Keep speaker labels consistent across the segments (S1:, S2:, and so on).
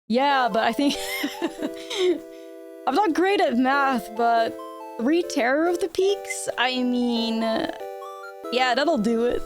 S1: Yeah, but I think I'm not great at math, but 3 Terror of the Peaks? I mean, yeah, that'll do it.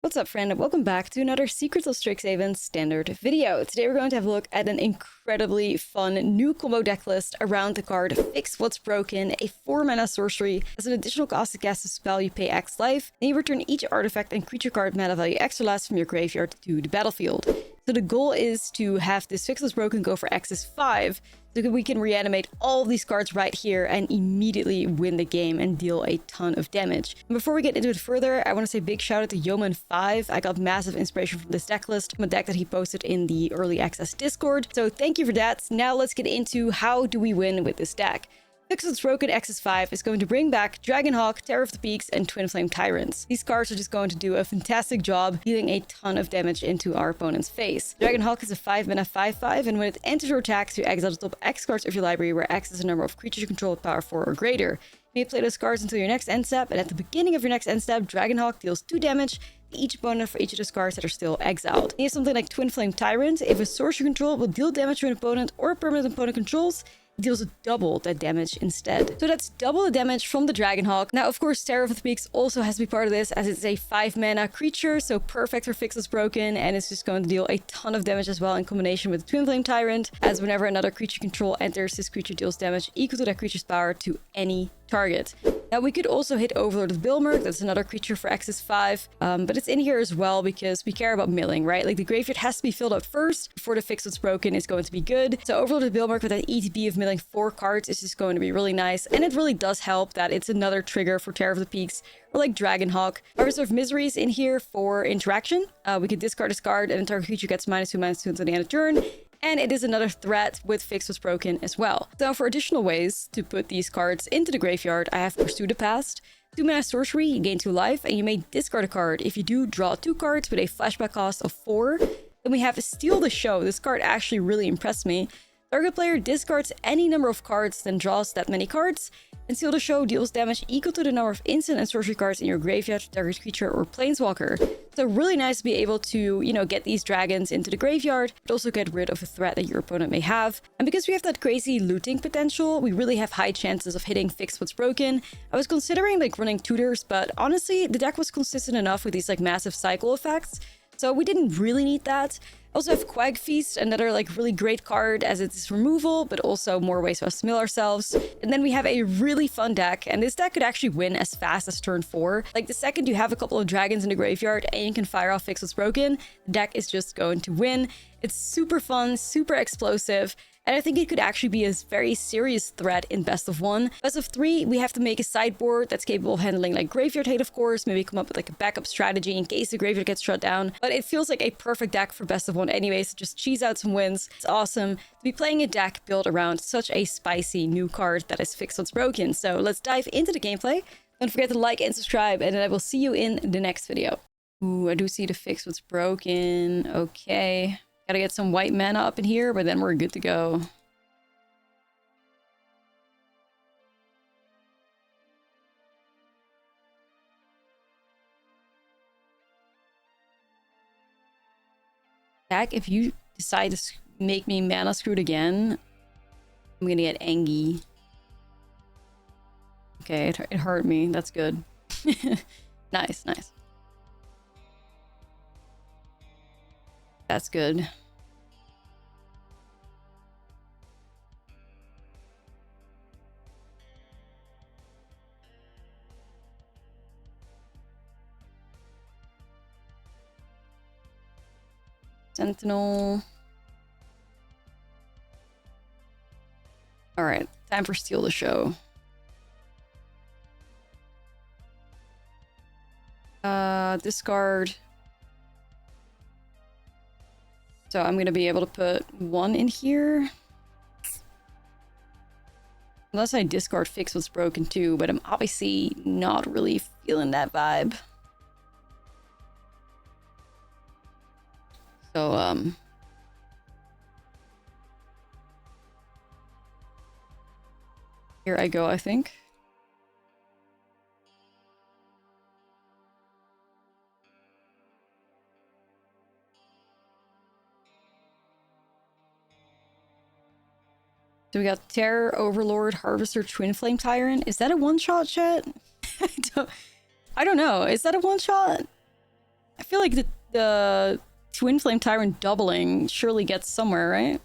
S1: What's up, friend? Welcome back to another Secrets of Strixhaven standard video. Today we're going to have a look at an incredibly fun new combo deck list around the card Fix What's Broken, a 4-mana sorcery. As an additional cost to cast a spell, you pay X life, and you return each artifact and creature card mana value X or less from your graveyard to the battlefield. So the goal is to have this Fix What's Broken go for X is 5, so that we can reanimate all of these cards right here and immediately win the game and deal a ton of damage. And before we get into it further, I want to say big shout out to Yeoman5. I got massive inspiration from this deck list, from a deck that he posted in the early access Discord. So thank you for that. Now let's get into how do we win with this deck. Fix What's Broken X5 is going to bring back Dragonhawk, Terror of the Peaks, and Twin Flame Tyrants. These cards are just going to do a fantastic job dealing a ton of damage into our opponent's face. Dragonhawk is a 5-mana 5/5, and when it enters your attack, you exile the top X cards of your library, where X is the number of creatures you control with power 4 or greater. You may play those cards until your next end step, and at the beginning of your next end step, Dragonhawk deals 2 damage to each opponent for each of those cards that are still exiled. You have something like Twin Flame Tyrant. If a sorcery control will deal damage to an opponent or a permanent opponent controls, deals double that damage instead. So that's double the damage from the Dragonhawk. Now, of course, Terror of the Peaks also has to be part of this, as it's a 5-mana creature, so perfect for Fix What's Broken, and it's just going to deal a ton of damage as well in combination with Twin Flame Tyrant, as whenever another creature control enters, this creature deals damage equal to that creature's power to any target. Now, we could also hit Overlord of Bilmerk. That's another creature for X is 5, but it's in here as well because we care about milling, right? Like, the graveyard has to be filled up first before the Fix What's Broken is going to be good. So Overlord of Bilmerk with that ETB of milling 4 cards is just going to be really nice, and it really does help that it's another trigger for Terror of the Peaks or like Dragonhawk. Harvester of Misery is in here for interaction. We could discard this card and the target creature gets -2/-2 until the end of turn. And it is another threat with Fix What's Broken as well. So for additional ways to put these cards into the graveyard, I have Pursue the Past. 2-mana sorcery, you gain 2 life, and you may discard a card. If you do, draw 2 cards with a flashback cost of 4. Then we have Steal the Show. This card actually really impressed me. Target player discards any number of cards, then draws that many cards. And Steal the Show deals damage equal to the number of instant and sorcery cards in your graveyard, target creature, or planeswalker. So really nice to be able to, get these dragons into the graveyard, but also get rid of a threat that your opponent may have. And because we have that crazy looting potential, we really have high chances of hitting Fix What's Broken. I was considering running tutors, but honestly, the deck was consistent enough with these massive cycle effects, so we didn't really need that. Also have Quag Feast, another really great card as it's removal, but also more ways for us to mill ourselves. And then we have a really fun deck, and this deck could actually win as fast as turn 4. Like, the second you have a couple of dragons in the graveyard and you can fire off Fix What's Broken, the deck is just going to win. It's super fun, super explosive, and I think it could actually be a very serious threat in Best of 1. Best of 3, we have to make a sideboard that's capable of handling graveyard hate, of course. Maybe come up with a backup strategy in case the graveyard gets shut down. But it feels like a perfect deck for Best of 1 anyway, so just cheese out some wins. It's awesome to be playing a deck built around such a spicy new card that is Fix What's Broken. So let's dive into the gameplay. Don't forget to like and subscribe, and then I will see you in the next video. Ooh, I do see the Fix What's Broken. Okay. Gotta get some white mana up in here, but then we're good to go. If you decide to make me mana screwed again, I'm gonna get angry. Okay, it hurt me. That's good. Nice, nice. That's good. Sentinel. All right, time for Steal the Show. Discard. So I'm gonna be able to put 1 in here. Unless I discard Fix What's Broken too, but I'm obviously not really feeling that vibe. So, here I go, I think. So we got Terror, Overlord, Harvester, Twin Flame Tyrant. Is that a one-shot, chat? I don't know. Is that a one-shot? I feel like the Twin Flame Tyrant doubling surely gets somewhere, right?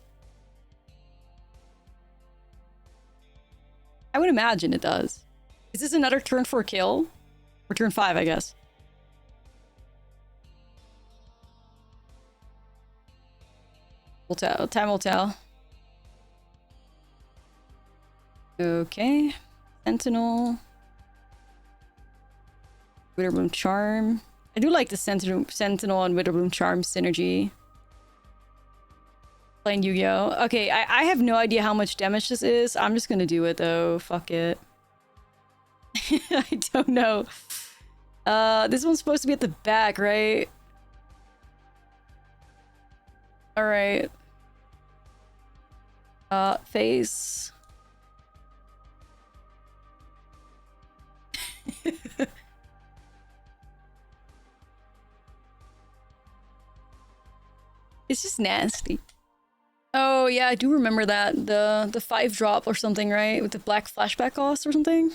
S1: I would imagine it does. Is this another turn 4 kill? Or turn 5, I guess. We'll tell. Time will tell. Okay. Sentinel. Witherbloom Charm. I do like the Sentinel and Witherbloom Charm synergy. Playing Yu-Gi-Oh! Okay, I have no idea how much damage this is. I'm just gonna do it though. Fuck it. I don't know. This one's supposed to be at the back, right? Alright. Face. It's just nasty. Oh yeah, I do remember that. The 5-drop or something, right? With the black flashback cost or something?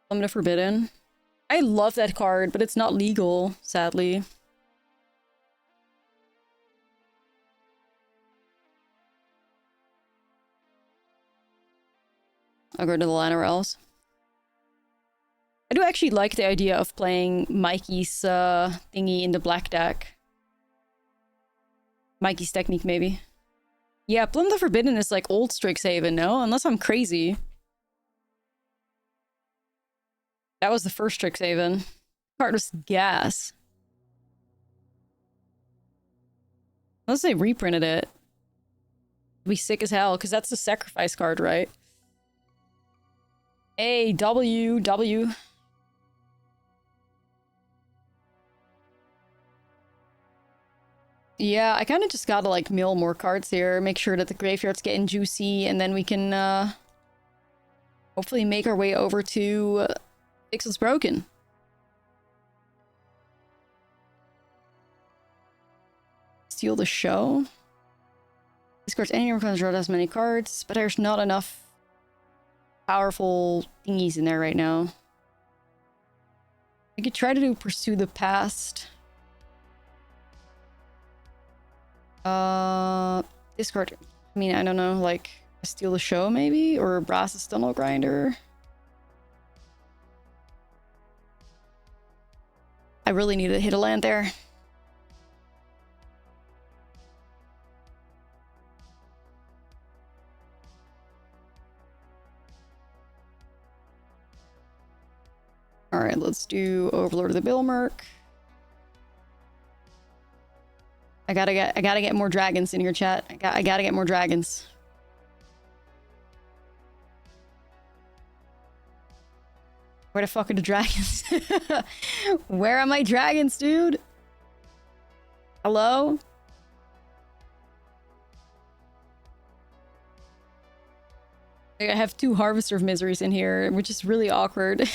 S1: Summon of Forbidden. I love that card, but it's not legal, sadly. I'll go to the Lanerals. I do actually like the idea of playing Mikey's thingy in the black deck. Mikey's technique, maybe. Yeah, Plum the Forbidden is like old Strixhaven, no? Unless I'm crazy. That was the first Strixhaven. Card was gas. Unless they reprinted it. It'd be sick as hell, because that's the sacrifice card, right? A, W, W. Yeah, I kind of just gotta, like, mill more cards here. Make sure that the graveyard's getting juicy, and then we can, hopefully make our way over to Fix What's Broken. Steal the Show. Discards any number of cards, draw as many cards, but there's not enough powerful thingies in there right now. I could try to do Pursue the Past. Discard. I mean, I don't know, like Steal the Show maybe? Or Brass's Tunnel Grinder? I really need to hit a land there. Alright, let's do Overlord of the Bilmerk. I gotta get more dragons in here, chat. I gotta get more dragons. Where the fuck are the dragons? Where are my dragons, dude? Hello? I have 2 Harvester of Miseries in here, which is really awkward.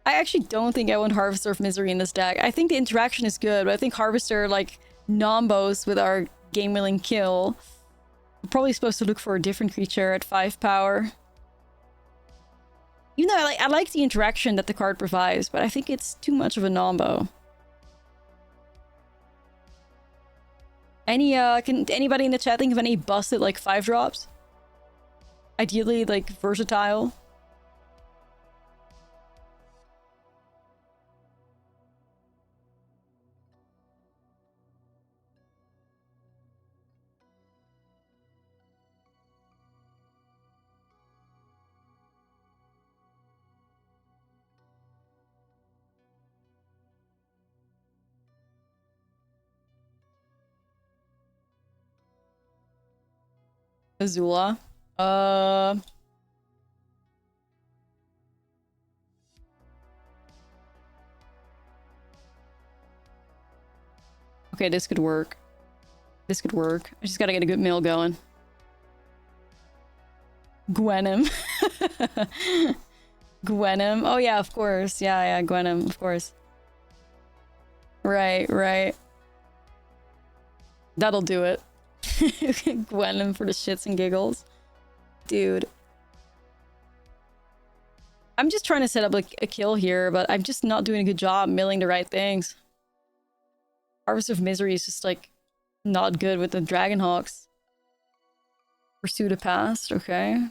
S1: I actually don't think I want Harvester of Misery in this deck. I think the interaction is good, but I think Harvester, like, nombos with our game-winning kill. We're probably supposed to look for a different creature at 5 power. Even though I like the interaction that the card provides, but I think it's too much of a nombo. Can anybody in the chat think of any busted, like, 5-drops? Ideally, like, versatile. Azula. Okay, this could work. This could work. I just gotta get a good mill going. Gwenim. Gwenim. Oh yeah, of course. Yeah, Gwenim, of course. Right. That'll do it. Gwen for the shits and giggles. Dude. I'm just trying to set up like a kill here, but I'm just not doing a good job milling the right things. Harvest of Misery is just like not good with the Dragonhawks. Pursue the Past, okay.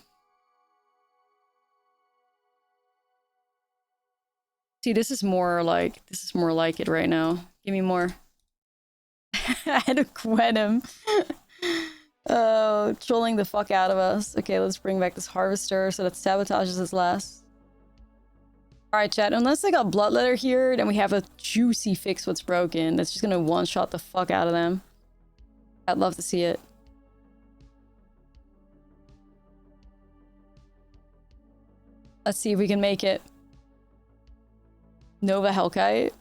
S1: See, this is more like it right now. Give me more. I had to Gwen him. Oh, trolling the fuck out of us. Okay, let's bring back this Harvester so that sabotages his last. Alright, chat. Unless they got Bloodletter here, then we have a juicy Fix What's Broken. That's just gonna one-shot the fuck out of them. I'd love to see it. Let's see if we can make it. Nova Hellkite.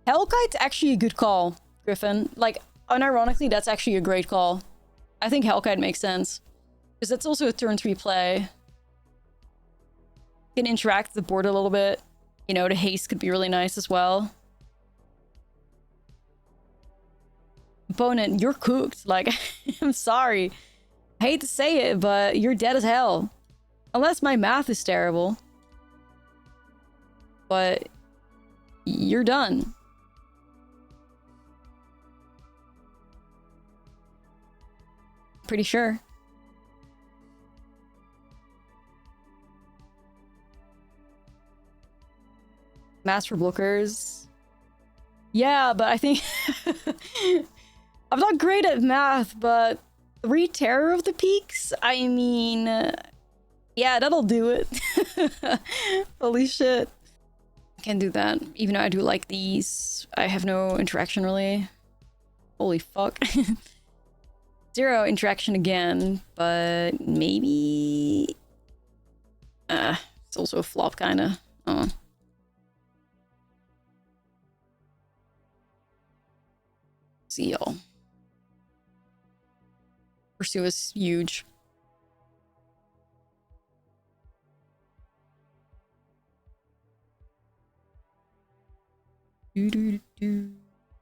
S1: Hellkite's actually a good call, Griffin. Like, unironically, that's actually a great call. I think Hellkite makes sense. Because that's also a turn 3 play. You can interact with the board a little bit. You know, the haste could be really nice as well. Opponent, you're cooked. Like, I'm sorry. I hate to say it, but you're dead as hell. Unless my math is terrible. But you're done. Pretty sure. Master blockers. Yeah, but I think I'm not great at math, but 3 Terror of the Peaks? I mean, yeah, that'll do it. Holy shit. Can't do that. Even though I do like these, I have no interaction really. Holy fuck. 0 interaction again, but maybe... it's also a flop, kinda. Oh. Seal. Pursue is huge.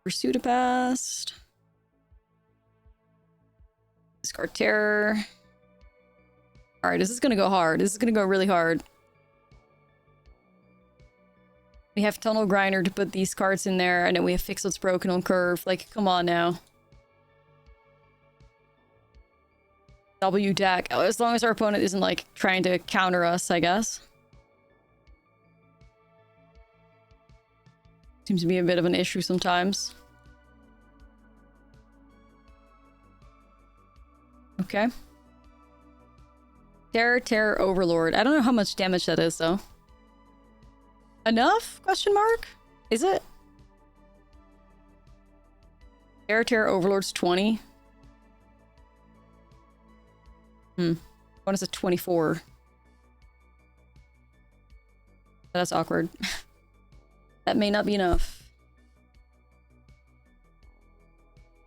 S1: Pursue the Past. Discard Terror. Alright, this is gonna go hard. This is gonna go really hard. We have Tunnel Grinder to put these cards in there, and then we have Fix What's Broken on curve. Like, come on now. W deck. Oh, as long as our opponent isn't, like, trying to counter us, I guess. Seems to be a bit of an issue sometimes. Okay. Terror Overlord. I don't know how much damage that is, though. Enough? Question mark? Is it? Terror Overlord's 20. What is a 24? That's awkward. That may not be enough.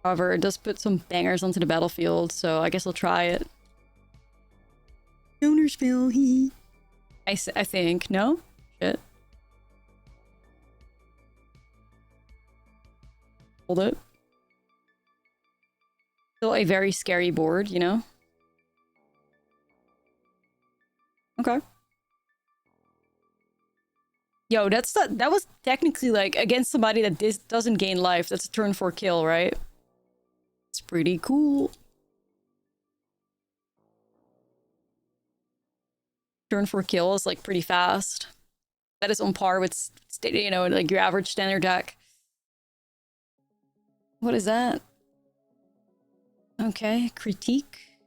S1: However, it does put some bangers onto the battlefield, so I guess I'll try it. Owner's fill, hee. I think. No? Shit. Hold it. Still a very scary board, you know? Okay. Yo, that was technically like against somebody that doesn't gain life. That's a turn 4 kill, right? It's pretty cool. Turn 4 kill is like pretty fast. That is on par with, you know, like your average standard deck. What is that? Okay, critique.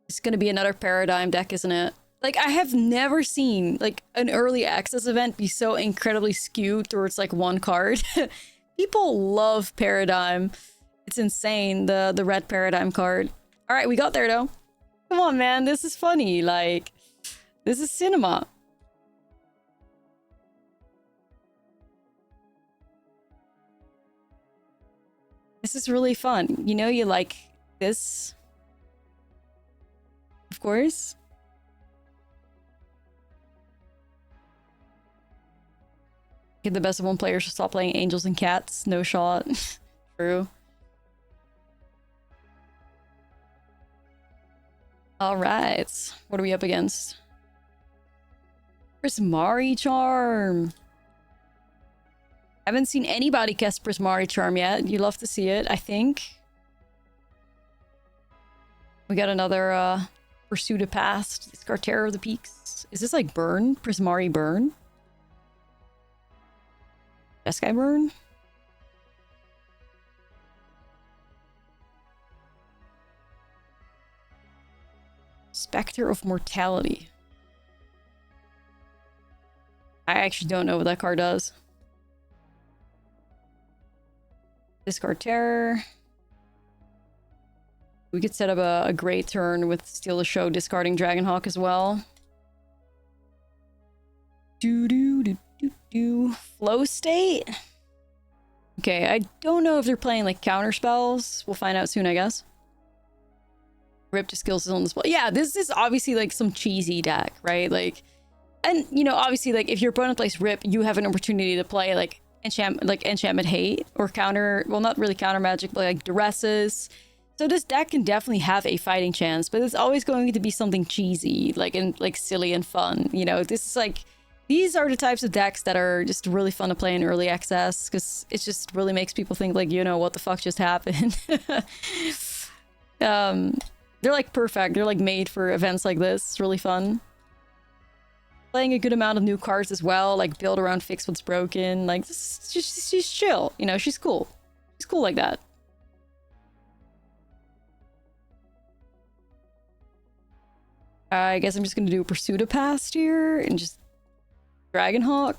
S1: It's gonna be another paradigm deck, isn't it? Like, I have never seen, like, an early access event be so incredibly skewed towards, like, one card. People love Paradigm. It's insane, the red Paradigm card. Alright, we got there, though. Come on, man. This is funny. Like, this is cinema. This is really fun. You know you like this? Of course. Get the best of one player should stop playing Angels and Cats. No shot. True. All right. What are we up against? Prismari Charm. Haven't seen anybody cast Prismari Charm yet. You love to see it, I think. We got another Pursuit of Past. Discard Terror of the Peaks. Is this like Burn? Prismari Burn? Jeskai Burn? Spectre of Mortality. I actually don't know what that card does. Discard Terror. We could set up a great turn with Steal the Show, discarding Dragonhawk as well. Flow State? Okay, I don't know if they're playing like counter spells. We'll find out soon, I guess. Rip to skills is on the spell. Yeah, this is obviously like some cheesy deck, right? Like, and you know, obviously, like if your opponent plays Rip, you have an opportunity to play like enchantment hate or counter. Well, not really counter magic, but like duresses. So this deck can definitely have a fighting chance, but it's always going to be something cheesy, like and like silly and fun. You know, this is like these are the types of decks that are just really fun to play in early access because it just really makes people think like, you know, what the fuck just happened. They're like perfect. They're like made for events like this. It's really fun. Playing a good amount of new cards as well, like build around Fix What's Broken. Like she's chill, you know, she's cool. She's cool like that. I guess I'm just gonna do a Pursuit of Past here and just Dragonhawk.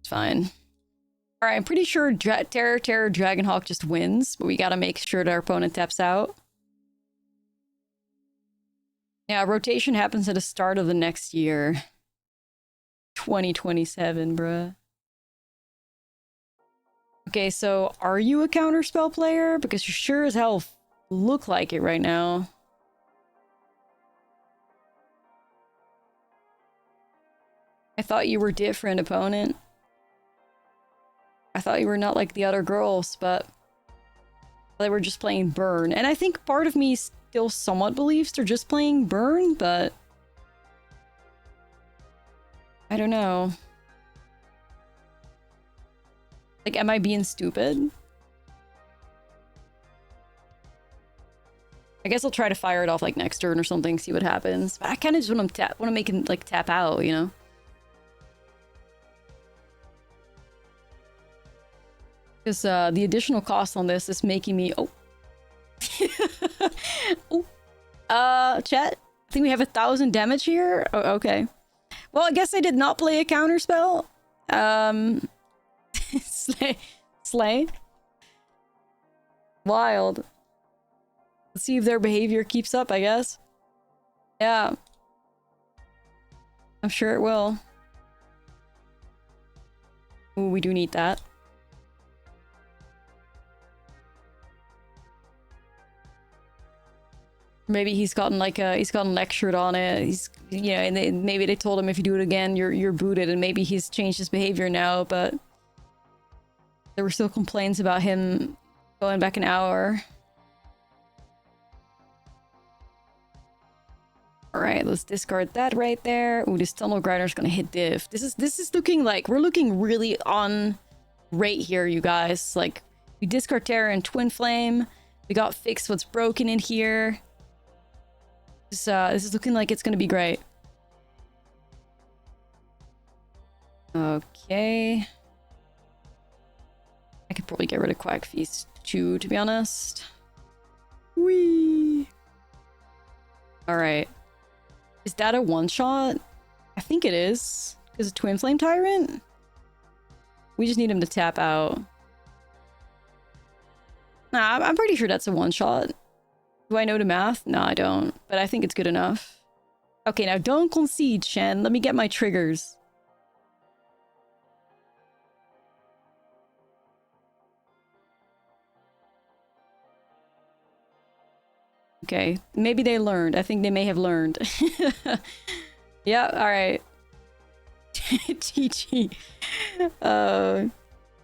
S1: It's fine. Alright, I'm pretty sure Terror Dragonhawk just wins, but we gotta make sure that our opponent taps out. Yeah, rotation happens at the start of the next year. 2027, bruh. Okay, so are you a counterspell player? Because you sure as hell look like it right now. I thought you were different, opponent. I thought you were not like the other girls, but they were just playing Burn. And I think part of me still somewhat believes they're just playing Burn, but I don't know. Like, am I being stupid? I guess I'll try to fire it off like next turn or something, see what happens. But I kind of just want to make him like tap out, you know? Because the additional cost on this is making me... Oh. Oh. Chat? I think we have 1,000 damage here? Oh, okay. Well, I guess I did not play a counterspell. Slay. Wild. Let's see if their behavior keeps up, I guess. Yeah. I'm sure it will. Ooh, we do need that. Maybe he's gotten like he's gotten lectured on it. He's, you know, and maybe they told him if you do it again, you're booted, and maybe he's changed his behavior now. But there were still complaints about him going back an hour. All right, let's discard that right there. Ooh, this tunnel grinder's gonna hit div. This is looking like we're looking really on rate here, you guys. Like we discard Terror and Twin Flame. We got Fix What's Broken in here. This is looking like it's gonna be great. Okay. I could probably get rid of Quack Feast too, to be honest. Whee! Alright. Is that a one-shot? I think it is. Because of Twin Flame Tyrant? We just need him to tap out. Nah, I'm pretty sure that's a one-shot. Do I know the math? No, I don't. But I think it's good enough. Okay, now don't concede, Shen. Let me get my triggers. Okay, maybe they learned. I think they may have learned. Yeah, alright. GG.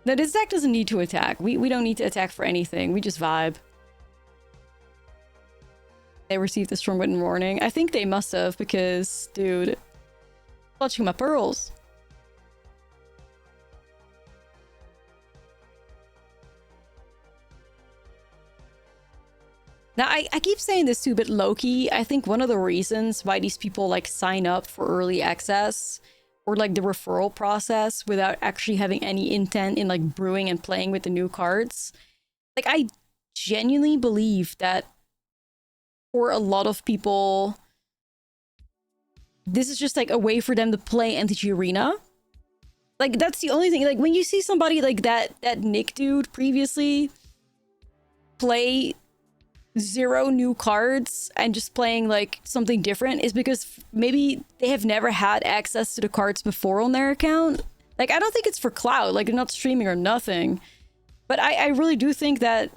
S1: No, this deck doesn't need to attack. We don't need to attack for anything. We just vibe. They received a strong written warning. I think they must have, because, dude, clutching my pearls. Now, I keep saying this too, but low-key, I think one of the reasons why these people, like, sign up for early access or, like, the referral process without actually having any intent in, like, brewing and playing with the new cards, like, I genuinely believe that for a lot of people, this is just, like, a way for them to play MTG Arena. Like, that's the only thing. Like, when you see somebody like that Nick dude previously play 0 new cards and just playing like something different, is because maybe they have never had access to the cards before on their account. Like, I don't think it's for clout, like they're not streaming or nothing, but I really do think that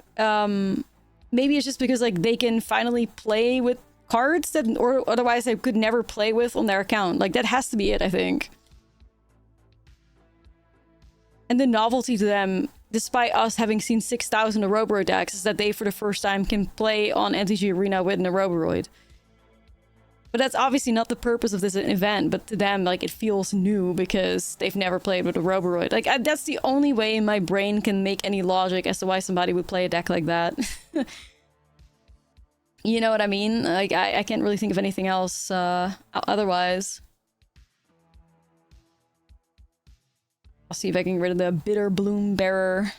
S1: maybe it's just because like they can finally play with cards that or otherwise they could never play with on their account. Like, that has to be it, I think. And the novelty to them, despite us having seen 6,000 Auroboroid decks, is that they, for the first time, can play on MTG Arena with an Auroboroid. But that's obviously not the purpose of this event, but to them, like, it feels new because they've never played with a Auroboroid. Like, that's the only way my brain can make any logic as to why somebody would play a deck like that. You know what I mean? Like, I can't really think of anything else otherwise. I'll see if I can get rid of the Bitter Bloom Bearer.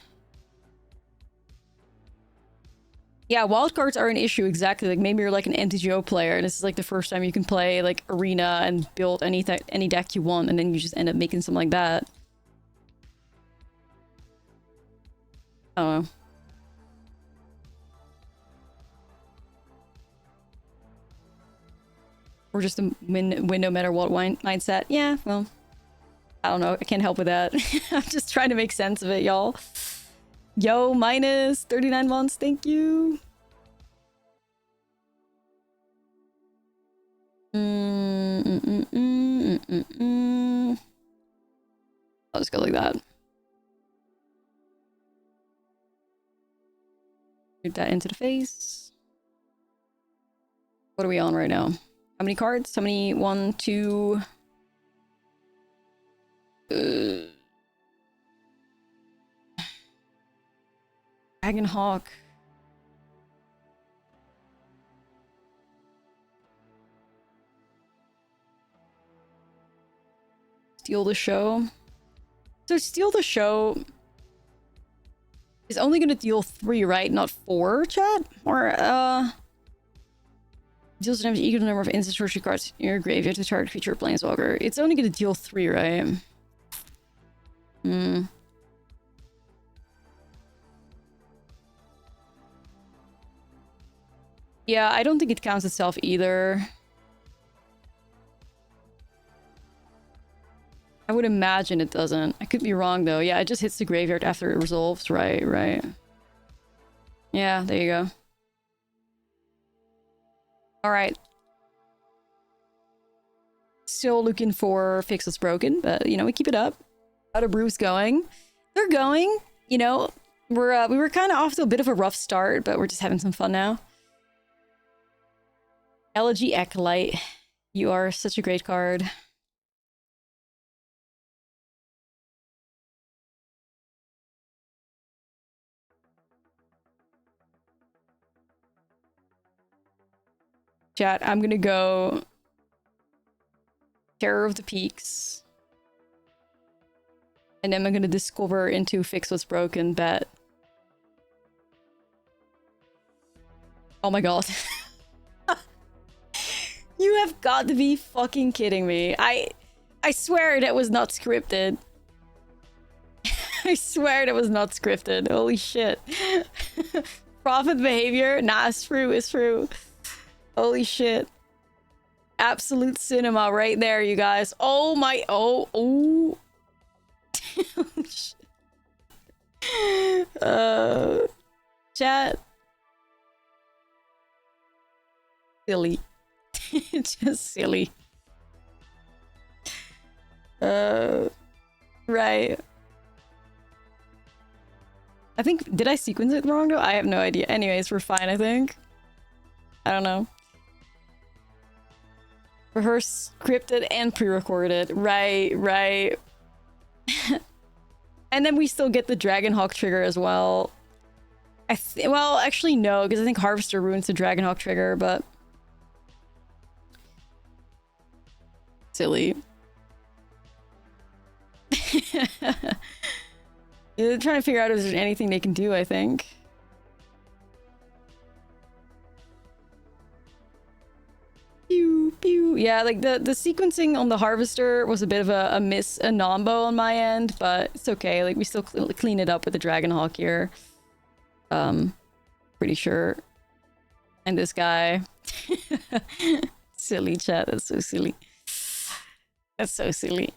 S1: Yeah, wildcards are an issue, exactly. Like, maybe you're like an MTGO player, and this is like the first time you can play like Arena and build any deck you want, and then you just end up making something like that. I don't know. Or just a win no matter what mindset. Yeah, well, I don't know. I can't help with that. I'm just trying to make sense of it, y'all. Yo, minus 39 months. Thank you. I'll just go like that. Shoot that into the face. What are we on right now? How many cards? How many? 1, 2... Dragon Hawk. Steal the Show. So Steal the Show is only going to deal 3, right? Not 4, chat? Or, deals damage equal to the number of instant sorcery cards in your graveyard to target creature or planeswalker. It's only going to deal 3, right? Yeah, I don't think it counts itself either. I would imagine it doesn't. I could be wrong though. Yeah, it just hits the graveyard after it resolves. Right, right. Yeah, there you go. Alright. Still looking for Fix What's Broken, but you know, we keep it up. How the brews going? They're going. You know, we were kind of off to a bit of a rough start, but we're just having some fun now. Elegy Acolyte. You are such a great card. Chat, I'm gonna go Terror of the Peaks. And then I'm gonna discover into Fix What's Broken, bet. Oh my god. You have got to be fucking kidding me. I swear that was not scripted. I swear that was not scripted. Holy shit. Profit behavior? Nah, it's true, it's true. Holy shit. Absolute cinema right there, you guys. Oh my, oh. Chat. Silly. Just silly. Right. I think, did I sequence it wrong though? I have no idea. Anyways, we're fine, I think. I don't know. Rehearse, scripted, and pre-recorded. Right, right. And then we still get the Dragonhawk trigger as well. Well, actually no, because I think Harvester ruins the Dragonhawk trigger, but... Silly. They're trying to figure out if there's anything they can do, I think. Pew, pew. Yeah, like the sequencing on the Harvester was a bit of a miss, a nombo on my end, but it's okay. Like we still clean it up with the Dragonhawk here. Pretty sure. And this guy. Silly chat, that's so silly. That's so silly.